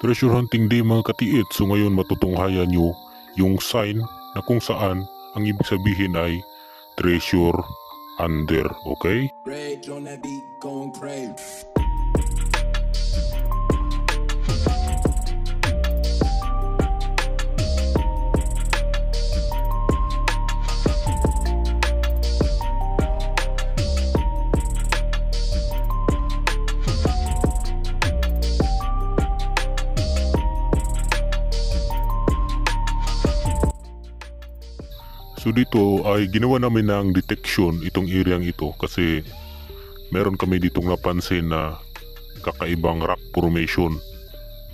Treasure hunting day mga katiit, so ngayon matutunghayan nyo yung sign na kung saan ang ibig sabihin ay treasure under, okay? Rage on that beat, going crazy. So dito ay ginawa namin ng detection itong areang ito kasi meron kami ditong napansin na kakaibang rock formation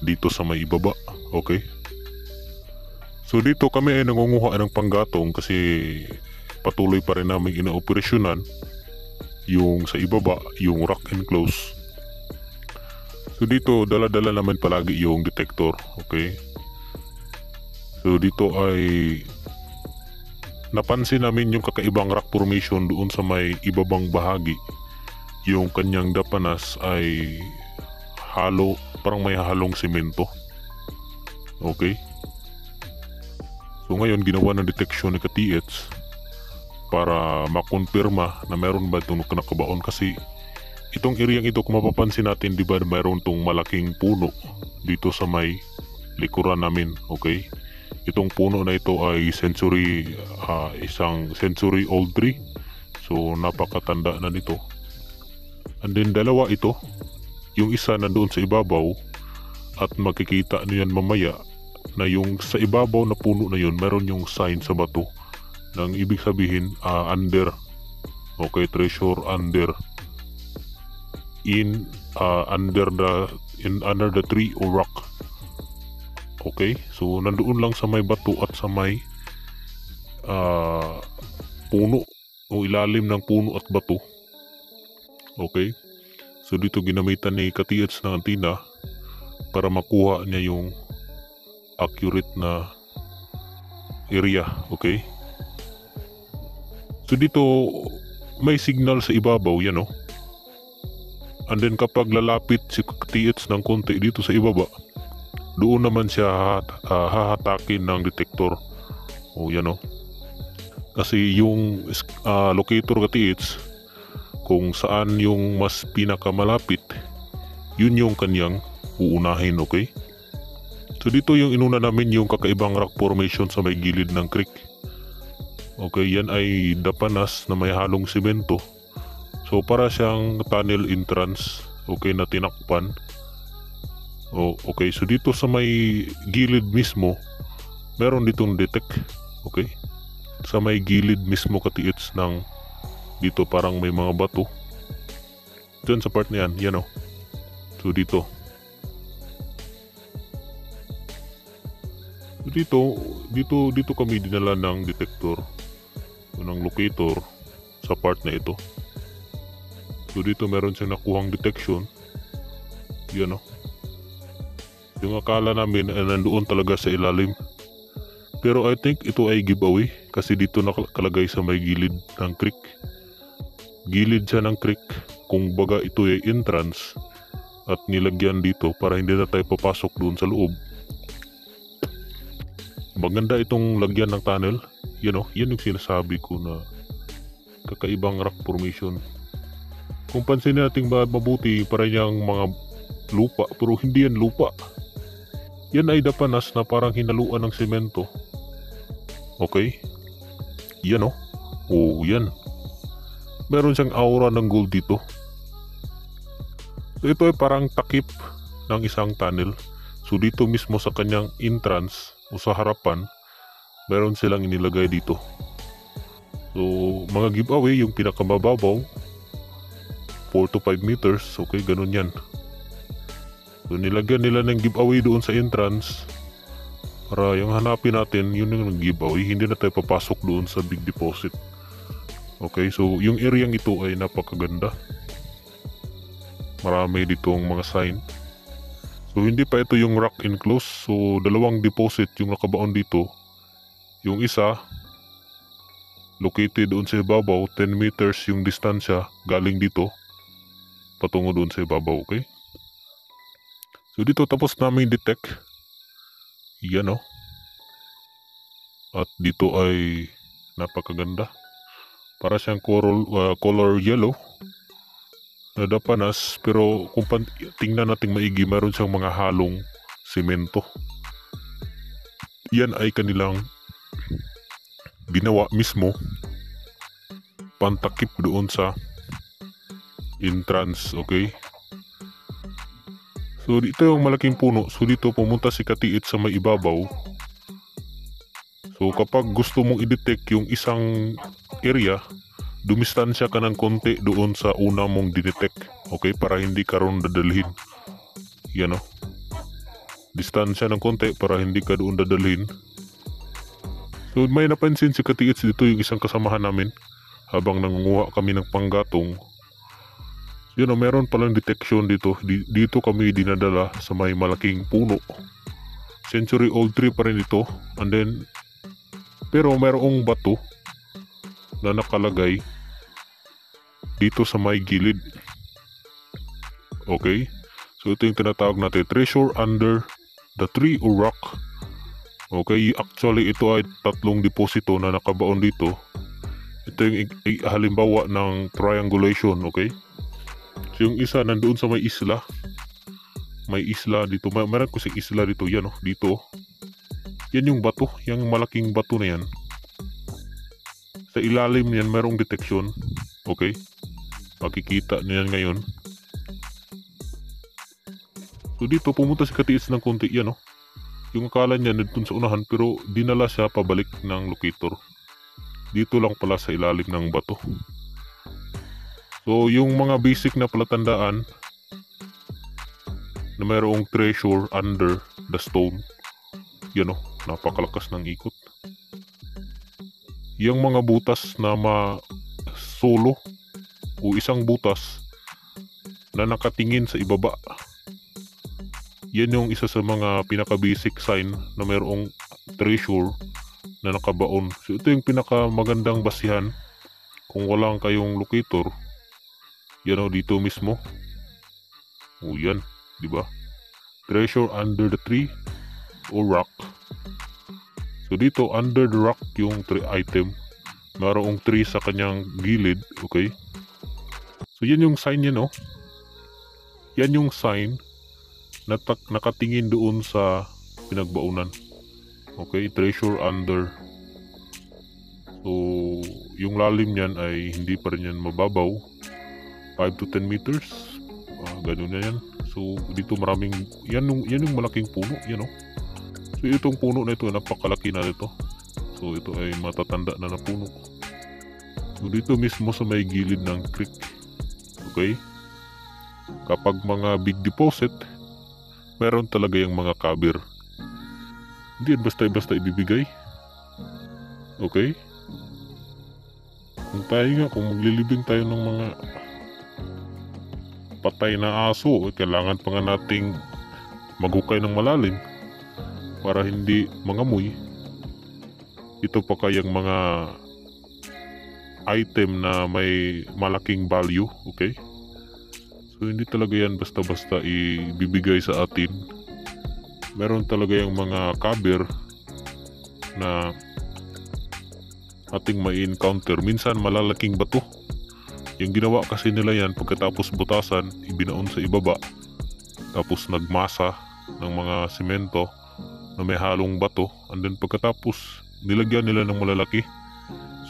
dito sa may ibaba, okay? So dito kami ay nangunguha ng panggatong kasi patuloy pa rin namin inaoperasyonan yung sa ibaba, yung rock enclose. So dito dala-dala naman palagi yung detector, okay? So dito ay napansin namin yung kakaibang rock formation doon sa may ibabang bahagi. Yung kanyang dapanas ay halo, parang may halong simento. Okay? So ngayon ginawa ng detection ni Katiets para makonfirma na meron ba itong nakabaon kasi itong areang ito kung mapapansin natin, di ba mayroon itong malaking puno dito sa may likuran namin, okay? Itong puno na ito ay isang century old tree. So napakatanda na nito. And then dalawa ito. Yung isa nandoon sa ibabaw at makikita niyo yan mamaya na yung sa ibabaw na puno na yun meron yung sign sa bato nang ibig sabihin under. Okay, treasure under under the tree or rock. Okay, so nandoon lang sa may bato at sa may puno o ilalim ng puno at bato. Okay, so dito ginamitan ni Katiets ng antina para makuha niya yung accurate na area. Okay, so dito may signal sa ibabaw yan, oh. And then kapag lalapit si Katiets ng konti dito sa ibaba, doon naman siya hahatakin ng detector. O yan, o. Kasi yung locator Katiets, kung saan yung mas pinakamalapit, yun yung kanyang uunahin, okay? So dito yung inuna namin yung kakaibang rock formation sa may gilid ng creek. Okay, yan ay dapanas na may halong simento. So para siyang tunnel entrance, okay, na tinakpan. Okay, so dito sa may gilid mismo, meron ditong detect, okay? Sa may gilid mismo Katiets ng dito parang may mga bato. Diyan sa part na yan, yan, oh. So dito. So dito kami dinala ng detector, ng locator sa part na ito. So dito meron siyang nakuhang detection. Yan, oh. Yung akala namin ay nandoon talaga sa ilalim. Pero I think ito ay giveaway kasi dito nakalagay sa may gilid ng creek. Gilid siya ng creek, kung baga ito ay entrance at nilagyan dito para hindi na tayo papasok doon sa loob. Maganda itong lagyan ng tunnel. Yan, oh, yan yung sinasabi ko na kakaibang rock formation. Kung pansin natin mabuti, para niyang mga lupa, pero hindi yan lupa. Yan ay dapanas na parang hinaluan ng semento. Okay? Yan, oh. Oh, yan. Meron siyang aura ng gold dito. So ito ay parang takip ng isang tunnel. So dito mismo sa kanyang entrance o sa harapan, meron silang inilagay dito. So mga giveaway, yung pinakamababaw 4 to 5 meters, okay, ganun yan. So nilagyan nila ng giveaway doon sa entrance para yung hanapin natin, yun yung giveaway, hindi na tayo papasok doon sa big deposit. Okay, so yung area ito ay napakaganda. Marami dito ang mga sign. So hindi pa ito yung rock enclose, so dalawang deposit yung nakabaon dito. Yung isa located doon sa ibabaw, 10 meters yung distansya galing dito patungo doon sa ibabaw, okay? So dito tapos namin detect. Yan oh. At dito ay napakaganda. Para siyang color yellow na dapanas, pero kung tingnan natin maigi, meron siyang mga halong semento. Yan ay kanilang ginawa mismo pantakip doon sa entrance, okay? So dito yung malaking puno. So dito pumunta si Katiit sa may ibabaw. So kapag gusto mong i-detect yung isang area, dumistansya ka ng konti doon sa una mong dinetect. Okay? Para hindi ka ron dadalhin. Yan o. Distansya ng konti para hindi ka doon dadalhin. So may napansin si Katiit dito, yung isang kasamahan namin, habang nangunguha kami ng panggatong. Yun o, meron palang detection dito. Dito kami dinadala sa may malaking puno. Century old tree pa rin ito. And then, pero merong bato na nakalagay dito sa may gilid. Okay? So ito yung tinatawag natin, treasure under the tree or rock. Okay? Actually, ito ay 3 deposito na nakabaon dito. Ito yung halimbawa ng triangulation. Okay? So yung isa nandoon sa may isla. May isla dito. Meron ko sa isla dito. Yan o. Dito. Yan yung bato. Yung malaking bato na yan. Sa ilalim niyan merong detection. Okay? Makikita niyan ngayon. So dito pumunta si Katiits ng konti. Yan o. Yung akala niya nandun sa unahan, pero dinala siya pabalik ng locator. Dito lang pala sa ilalim ng bato. So yung mga basic na palatandaan na mayroong treasure under the stone. Yan o, napakalakas ng ikot. Yung mga butas na solo o isang butas na nakatingin sa ibaba. Yan yung isa sa mga pinaka-basic sign na mayroong treasure na nakabaon. So ito yung pinaka-magandang basihan kung walang kayong locator. Yan o, dito mismo. O yan, di ba? Treasure under the tree or rock. So dito, under the rock yung item. Mayroong tree sa kanyang gilid. Okay? So yan yung sign yan, oh. Yan yung sign na nakatingin doon sa pinagbaunan. Okay? Treasure under. So, yung lalim niyan ay hindi pa rin yan mababaw. 5 to 10 meters. Ganun na yan. So, dito maraming, yan yung malaking puno. Yan o. So, itong puno na ito, napakalaki na ito. So, ito ay matatanda na puno. So, dito mismo sa may gilid ng creek. Okay? Kapag mga big deposit, meron talaga yung mga kabir. Hindi yan basta-basta ibibigay. Okay? Kung maglilibing tayo ng mga patay na aso, kailangan pa nga nating maghukay ng malalim para hindi mangamoy. Ito pa kayang mga item na may malaking value. Okay? So hindi talaga yan basta-basta ibibigay sa atin. Meron talaga yung mga kabir na ating may encounter. Minsan malalaking bato. Yung ginawa kasi nila yan, pagkatapos butasan, ibinaon sa ibaba. Tapos nagmasa ng mga simento na may halong bato. And then pagkatapos, nilagyan nila ng malalaki.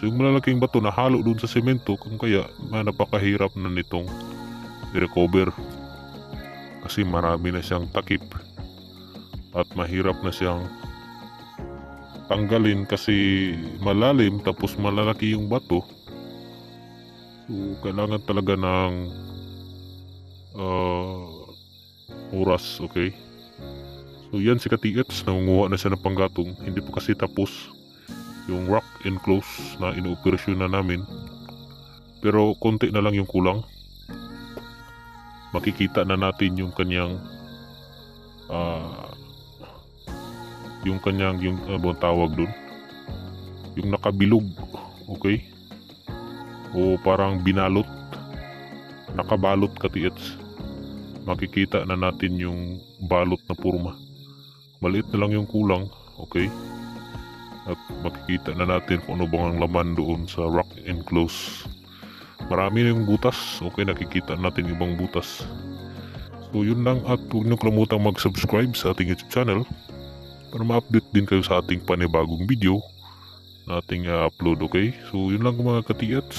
So yung malalaking bato na halo dun sa simento, kung kaya napakahirap na nitong i-recover. Kasi marami na siyang takip. At mahirap na siyang tanggalin kasi malalim tapos malalaki yung bato. So, kailangan talaga ng oras, okay? So, yan si Katiits, nangunguha na siya ng panggatong. Hindi pa kasi tapos yung rock enclose na inoperasyon na namin. Pero, konti na lang yung kulang. Makikita na natin yung kanyang buong tawag dun. Yung nakabilog, okay? O parang binalot, nakabalot Katiits. makikita na natin yung balot na purma. Maliit na lang yung kulang, okay? At makikita na natin kung ano bang ang laman doon sa rock enclose. Marami na yung butas, okay, nakikita natin ibang butas. So yun lang, at huwag niyo kalimutang mag-subscribe sa ating YouTube channel para ma-update din kayo sa ating panibagong video na ating upload, okay? So yun lang mga ka-TX.